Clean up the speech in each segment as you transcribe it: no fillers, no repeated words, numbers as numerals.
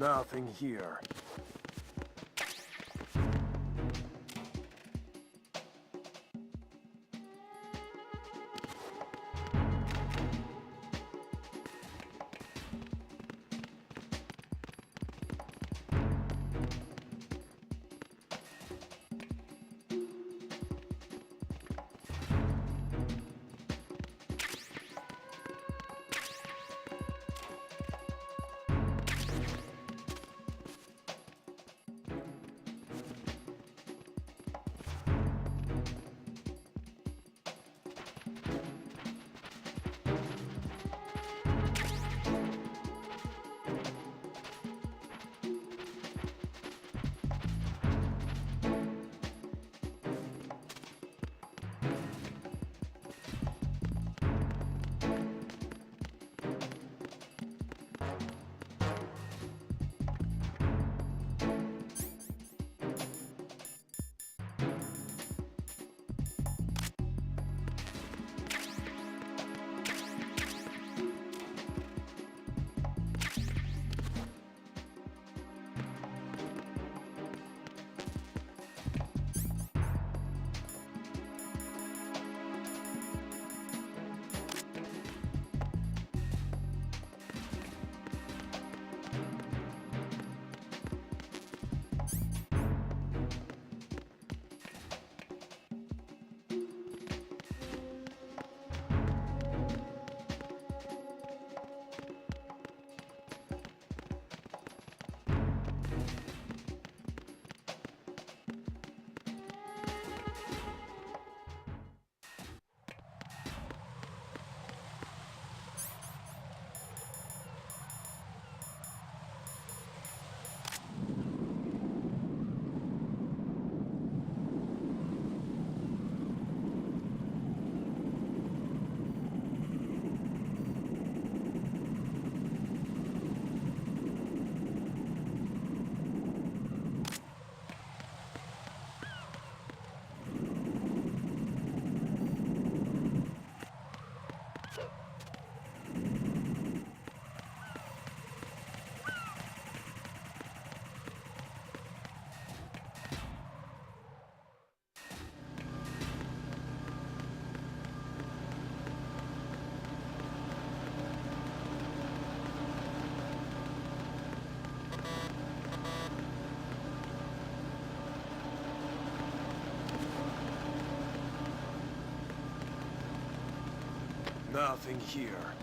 Nothing here. Nothing here.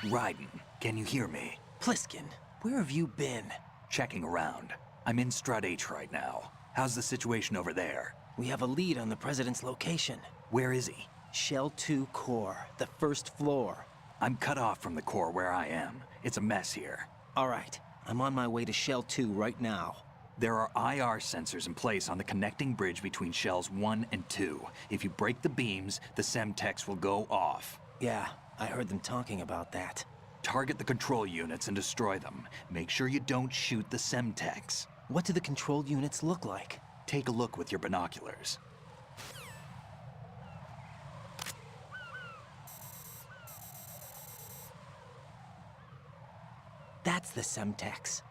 Raiden, can you hear me? Pliskin, where have you been? Checking around. I'm in Strut H right now. How's the situation over there? We have a lead on the President's location. Where is he? Shell 2 core, the first floor. I'm cut off from the core where I am. It's a mess here. All right, I'm on my way to Shell 2 right now. There are IR sensors in place on the connecting bridge between Shells 1 and 2. If you break the beams, the Semtex will go off. Yeah, I heard them talking about that. Target the control units and destroy them. Make sure you don't shoot the Semtex. What do the control units look like? Take a look with your binoculars. That's the Semtex.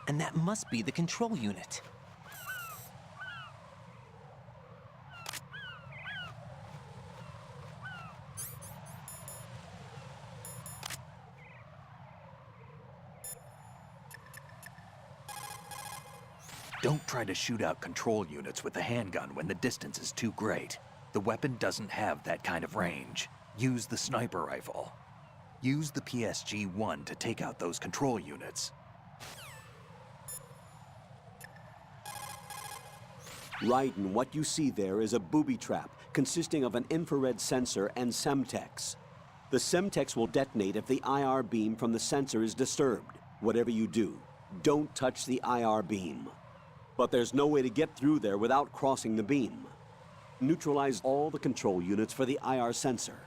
And that must be the control unit. Don't try to shoot out control units with the handgun when the distance is too great. The weapon doesn't have that kind of range. Use the sniper rifle. Use the PSG-1 to take out those control units. Raiden, what you see there is a booby trap consisting of an infrared sensor and Semtex. The Semtex will detonate if the IR beam from the sensor is disturbed. Whatever you do, don't touch the IR beam. But there's no way to get through there without crossing the beam. Neutralize all the control units for the IR sensor.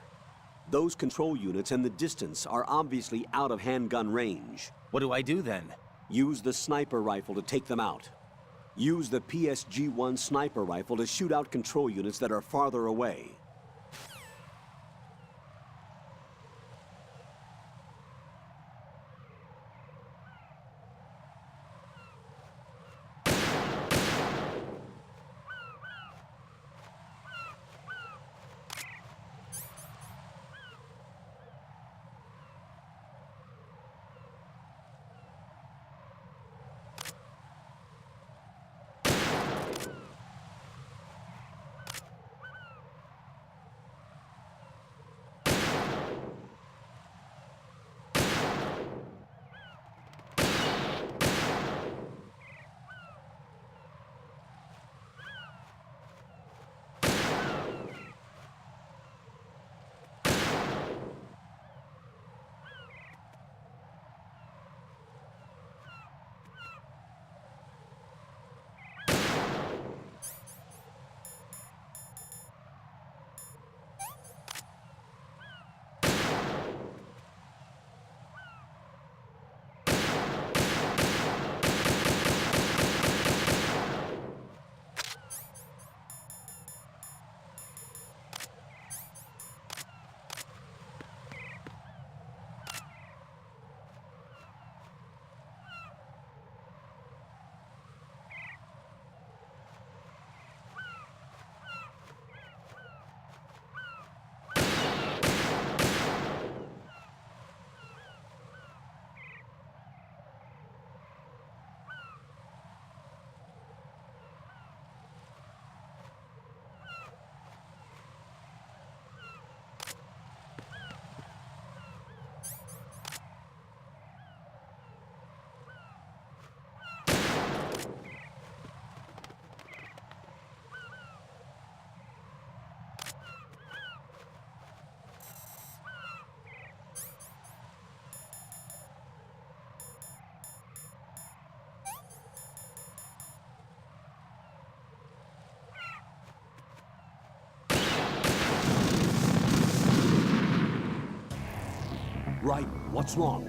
Those control units and the distance are obviously out of handgun range. What do I do then? Use the sniper rifle to take them out. Use the PSG-1 sniper rifle to shoot out control units that are farther away. Raiden, what's wrong?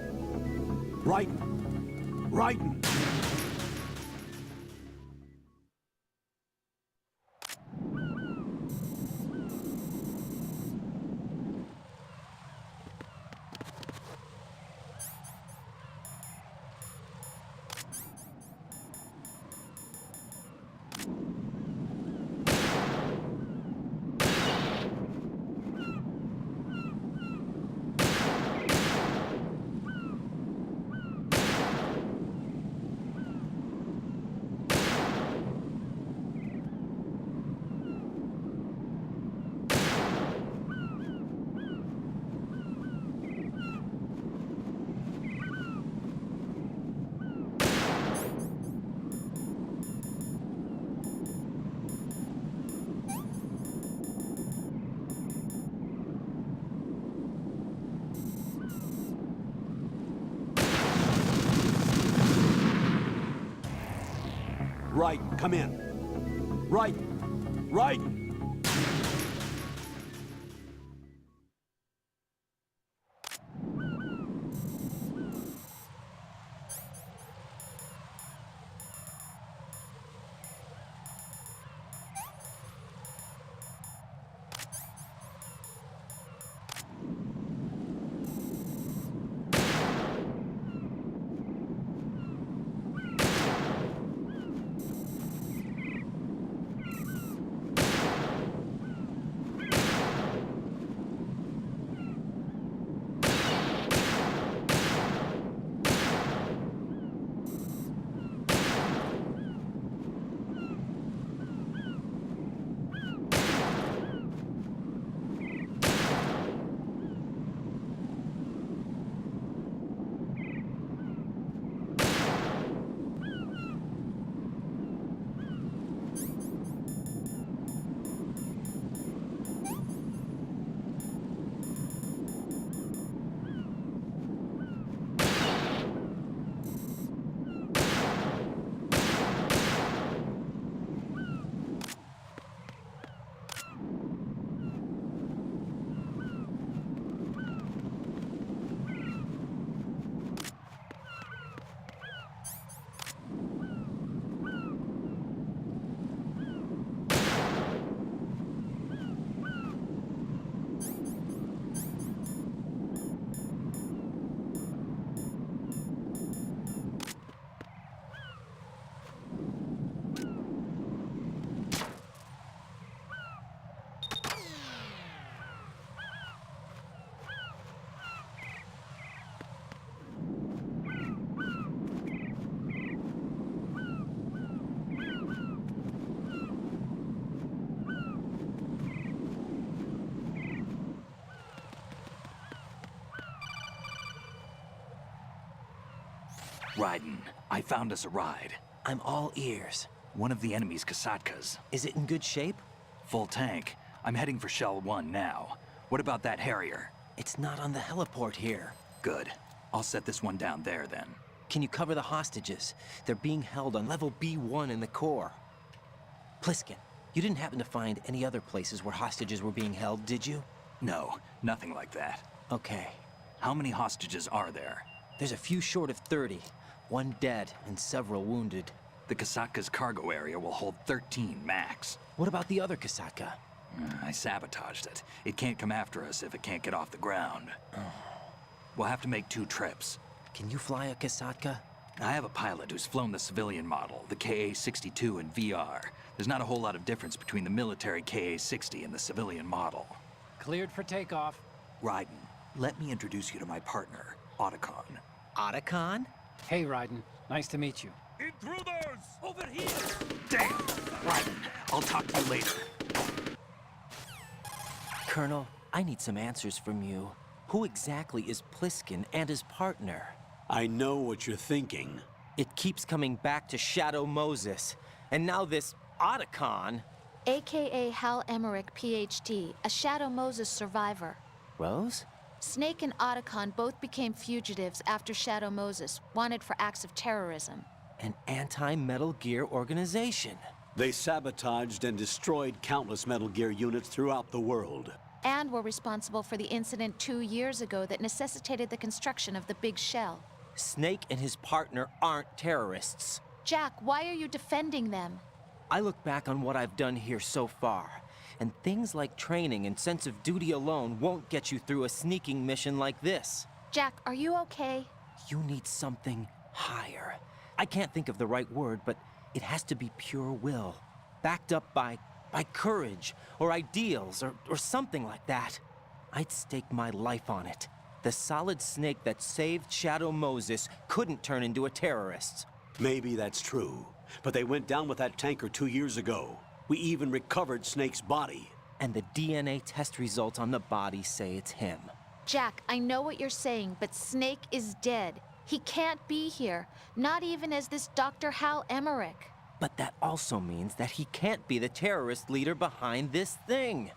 Raiden! Raiden! Raiden, come in. Raiden! Raiden! Raiden, I found us a ride. I'm all ears. One of the enemy's Kasatkas. Is it in good shape? Full tank. I'm heading for Shell 1 now. What about that Harrier? It's not on the heliport here. Good. I'll set this one down there then. Can you cover the hostages? They're being held on level B1 in the core. Pliskin, you didn't happen to find any other places where hostages were being held, did you? No, nothing like that. Okay. How many hostages are there? There's a few short of 30. One dead and several wounded. The Kasatka's cargo area will hold 13 max. What about the other Kasatka? I sabotaged it. It can't come after us if it can't get off the ground. We'll have to make 2 trips. Can you fly a Kasatka? I have a pilot who's flown the civilian model, the KA-62 in VR. There's not a whole lot of difference between the military KA-60 and the civilian model. Cleared for takeoff. Raiden, let me introduce you to my partner, Otacon. Otacon? Hey, Raiden. Nice to meet you. Intruders! Over here! Damn! Raiden, I'll talk to you later. Colonel, I need some answers from you. Who exactly is Pliskin and his partner? I know what you're thinking. It keeps coming back to Shadow Moses. And now this Otacon. AKA Hal Emmerich, PhD, a Shadow Moses survivor. Rose? Snake and Otacon both became fugitives after Shadow Moses, wanted for acts of terrorism. An anti-Metal Gear organization. They sabotaged and destroyed countless Metal Gear units throughout the world. And were responsible for the incident 2 years ago that necessitated the construction of the Big Shell. Snake and his partner aren't terrorists. Jack, why are you defending them? I look back on what I've done here so far, and things like training and sense of duty alone won't get you through a sneaking mission like this. Jack, are you okay? You need something higher. I can't think of the right word, but it has to be pure will, backed up by courage, or ideals, or something like that. I'd stake my life on it. The solid snake that saved Shadow Moses couldn't turn into a terrorist. Maybe that's true, but they went down with that tanker 2 years ago. We even recovered Snake's body. And the DNA test results on the body say it's him. Jack, I know what you're saying, but Snake is dead. He can't be here, not even as this Dr. Hal Emmerich. But that also means that he can't be the terrorist leader behind this thing.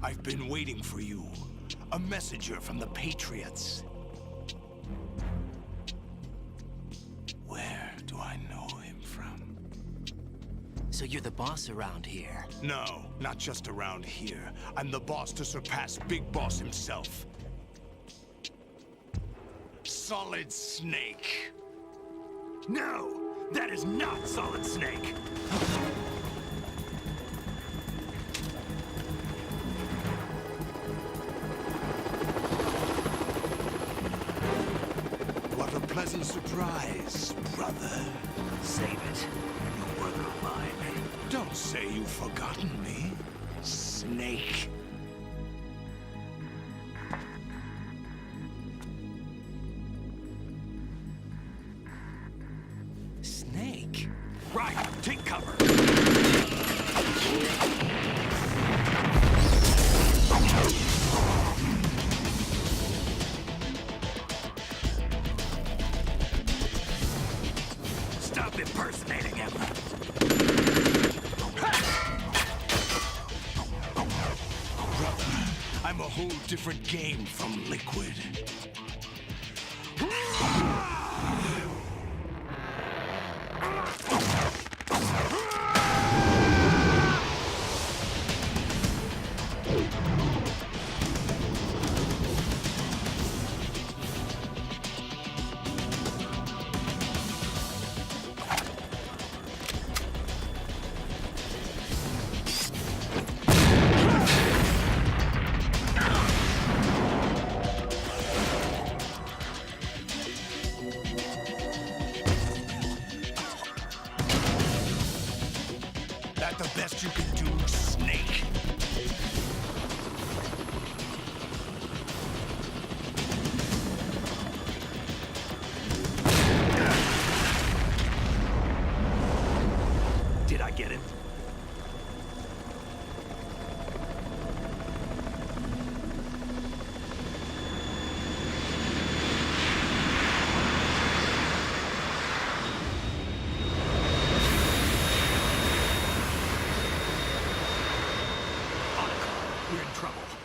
I've been waiting for you. A messenger from the Patriots. Where do I know him from? So you're the boss around here. No, not just around here. I'm the boss to surpass Big Boss himself. Solid Snake. No! That is not Solid Snake! What a pleasant surprise, brother. Save it. A new brother of mine. Don't say you've forgotten me, Snake. Snake? Right, take cover! Stop impersonating him! Brother, I'm a whole different game from Liquid.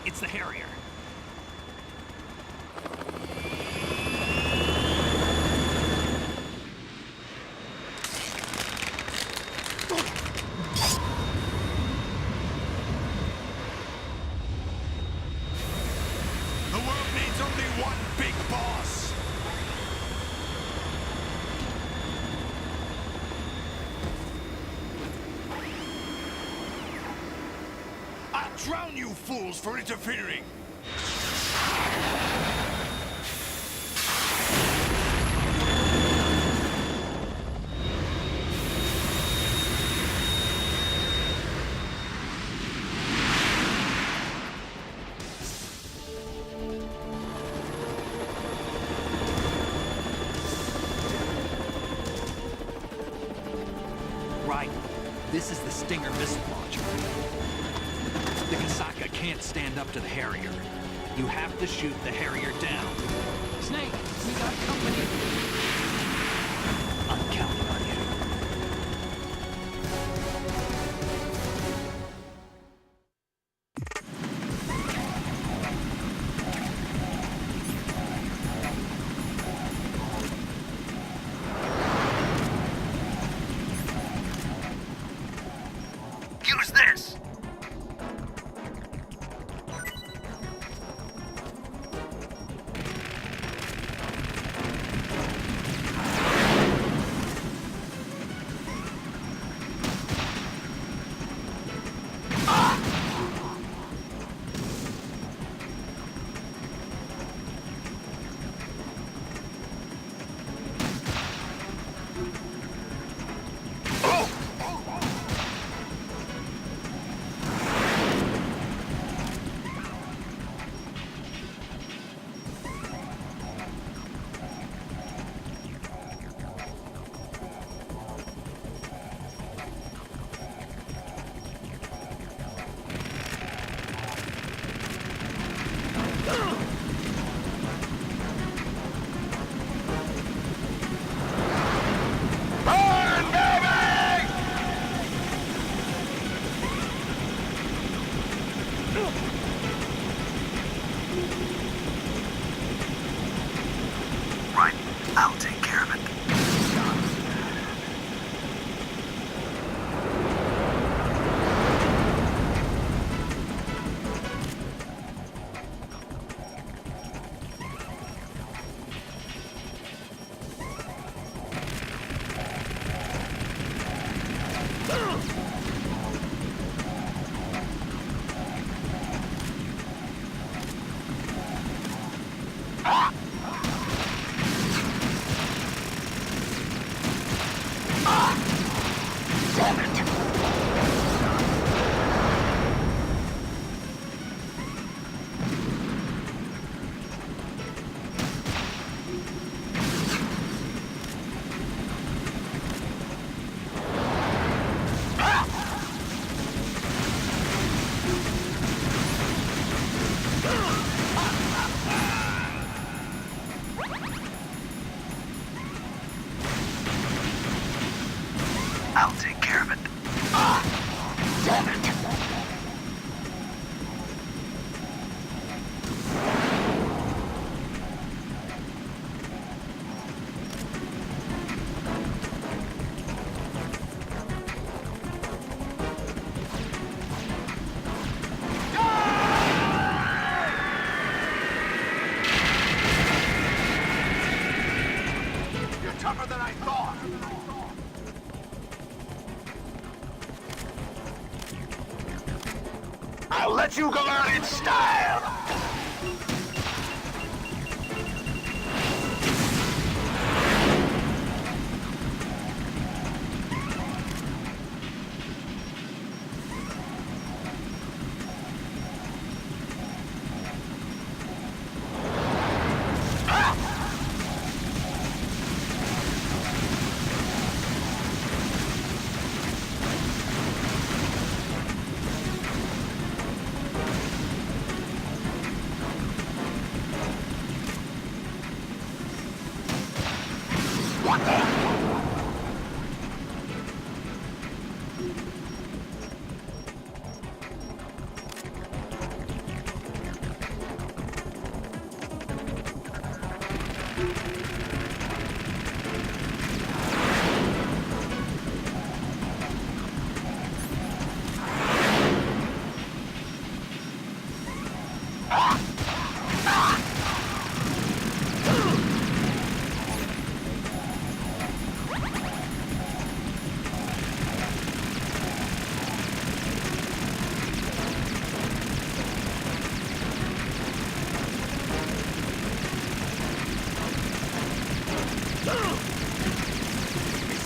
It's the Harrier. The world needs only one big boss. I'll drown you fools for interfering. Right. This is the Stinger missile launcher. The Kasaka can't stand up to the Harrier. You have to shoot the Harrier down. Snake, we got company. I'm counting on you. Use this! Right. I'll take care of it. I'll take care of it. Damn it! You're tougher than I thought. I'll let you go out in style! Is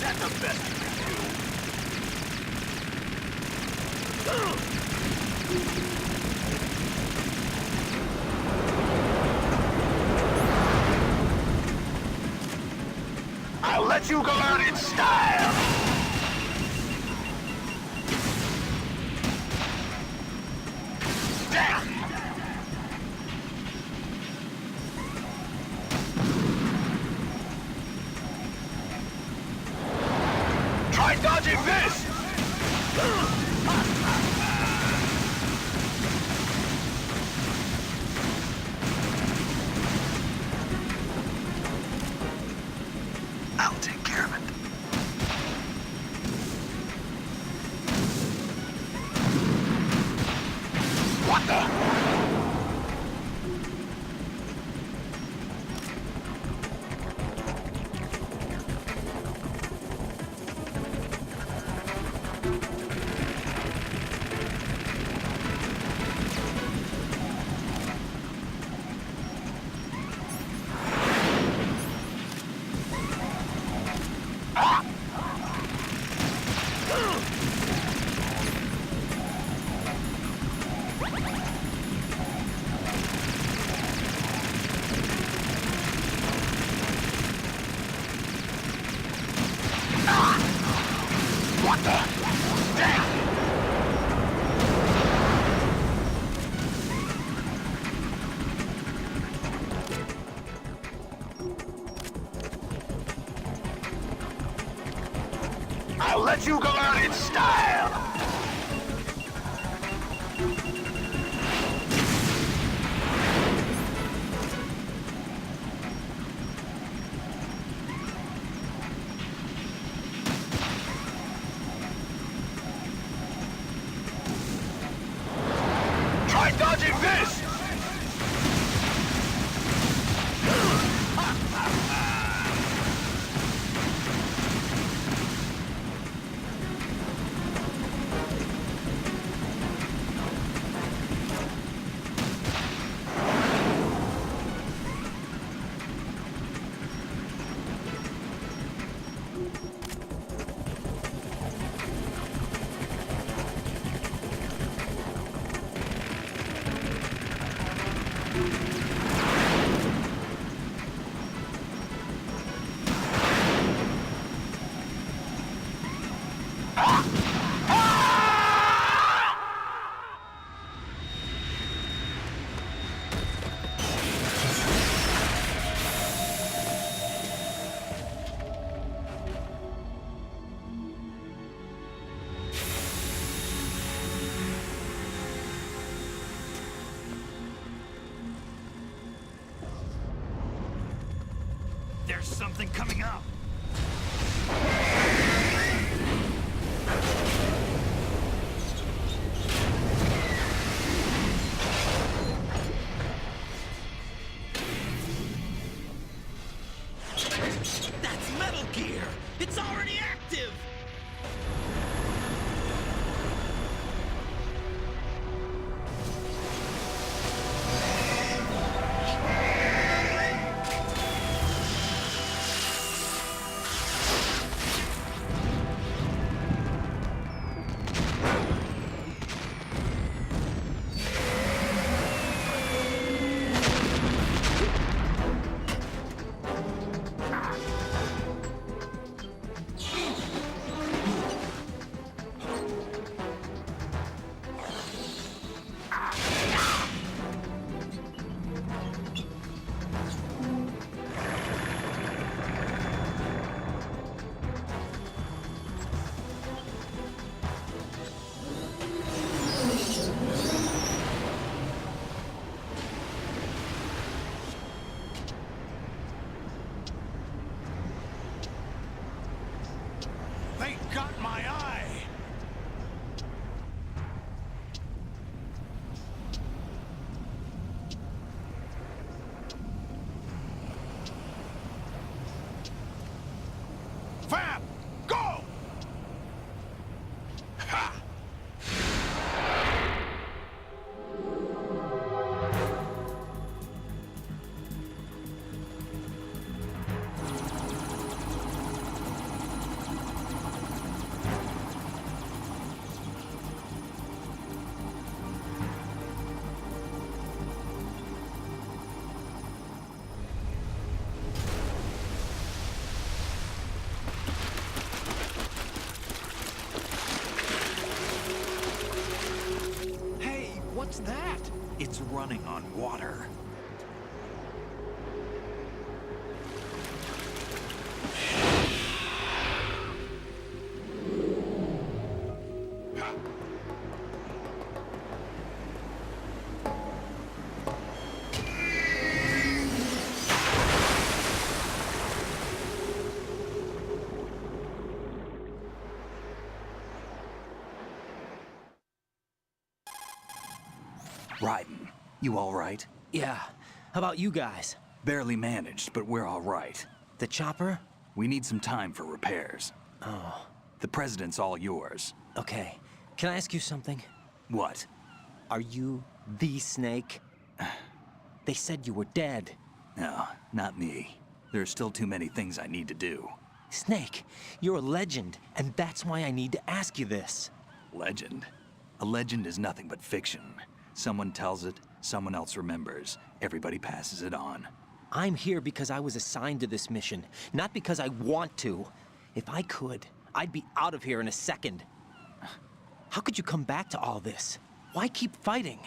that the best you can do? I'll let you go out in style! Damn! Try dodging this! I'll take care of it. What the? What the? Damn! I'll let you go out in style! Try dodging this! There's something coming up. That's Metal Gear! It's already active! running on water. Raiden, you all right? Yeah. How about you guys? Barely managed, but we're all right. The chopper? We need some time for repairs. Oh, The president's all yours. okay. Can I ask you something? What? Are you the Snake? They said you were dead. No, not me. There are still too many things I need to do. Snake, you're a legend, and that's why I need to ask you this. Legend? A legend is nothing but fiction. Someone tells it, someone else remembers. Everybody passes it on. I'm here because I was assigned to this mission, not because I want to. If I could, I'd be out of here in a second. How could you come back to all this? Why keep fighting?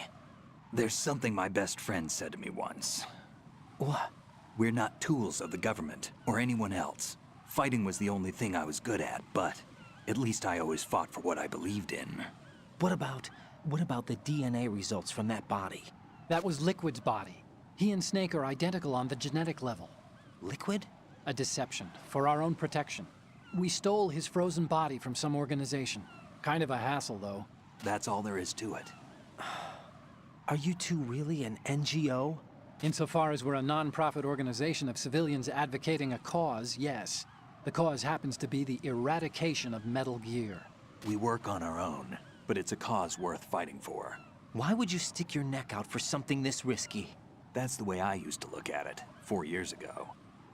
There's something my best friend said to me once. What? We're not tools of the government or anyone else. Fighting was the only thing I was good at, but at least I always fought for what I believed in. What about the DNA results from that body? That was Liquid's body. He and Snake are identical on the genetic level. Liquid? A deception, for our own protection. We stole his frozen body from some organization. Kind of a hassle, though. That's all there is to it. Are you two really an NGO? Insofar as we're a non-profit organization of civilians advocating a cause, yes. The cause happens to be the eradication of Metal Gear. We work on our own, but it's a cause worth fighting for. Why would you stick your neck out for something this risky? That's the way I used to look at it, 4 years ago.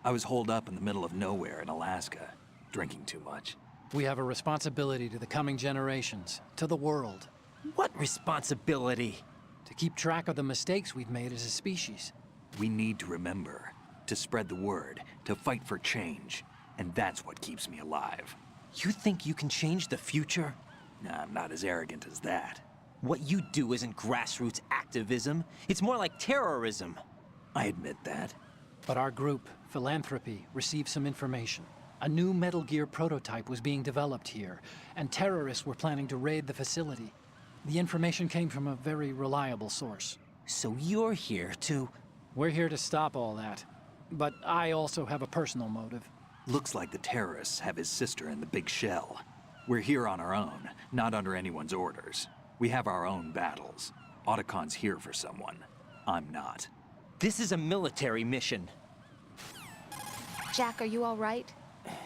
I was holed up in the middle of nowhere in Alaska, drinking too much. We have a responsibility to the coming generations, to the world, What responsibility? to keep track of the mistakes we've made as a species. We need to remember, to spread the word, to fight for change, and that's what keeps me alive. You think you can change the future? Nah, I'm not as arrogant as that. What you do isn't grassroots activism. It's more like terrorism. I admit that. But our group, Philanthropy, received some information. A new Metal Gear prototype was being developed here, and terrorists were planning to raid the facility. The information came from a very reliable source. So you're here to... We're here to stop all that. But I also have a personal motive. Looks like the terrorists have his sister in the big shell. We're here on our own, not under anyone's orders. We have our own battles. Otacon's here for someone. I'm not. This is a military mission. Jack, are you all right?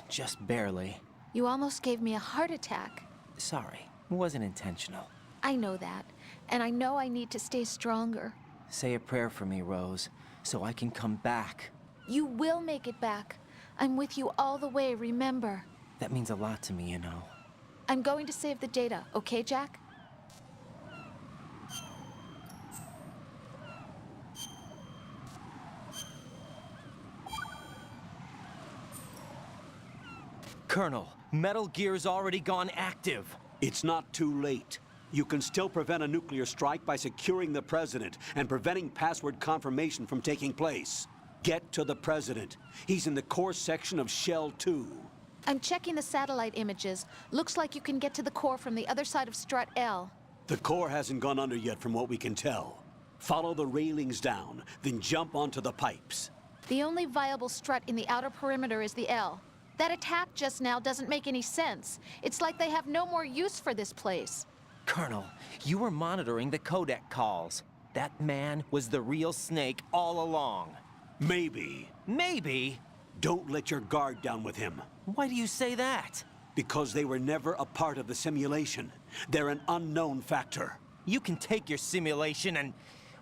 Just barely. You almost gave me a heart attack. Sorry, it wasn't intentional. I know that, and I know I need to stay stronger. Say a prayer for me, Rose, so I can come back. You will make it back. I'm with you all the way, remember. That means a lot to me, you know. I'm going to save the data, okay, Jack? Colonel, Metal Gear's already gone active. It's not too late. You can still prevent a nuclear strike by securing the president and preventing password confirmation from taking place. Get to the president. He's in the core section of Shell 2. I'm checking the satellite images. Looks like you can get to the core from the other side of Strut L. The core hasn't gone under yet from what we can tell. Follow the railings down, then jump onto the pipes. The only viable strut in the outer perimeter is the L. That attack just now doesn't make any sense. It's like they have no more use for this place. Colonel, you were monitoring the codec calls. That man was the real Snake all along. Maybe. Maybe? Don't let your guard down with him. Why do you say that? Because they were never a part of the simulation. They're an unknown factor. You can take your simulation and...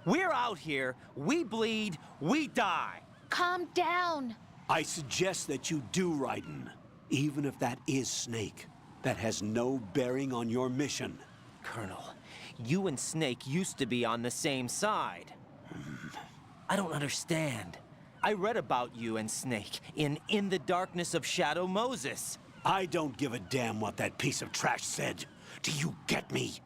We're out here, we bleed, we die. Calm down. I suggest that you do, Raiden. Even if that is Snake. That has no bearing on your mission. Colonel, you and Snake used to be on the same side. I don't understand. I read about you and Snake in the Darkness of Shadow Moses. I don't give a damn what that piece of trash said. Do you get me?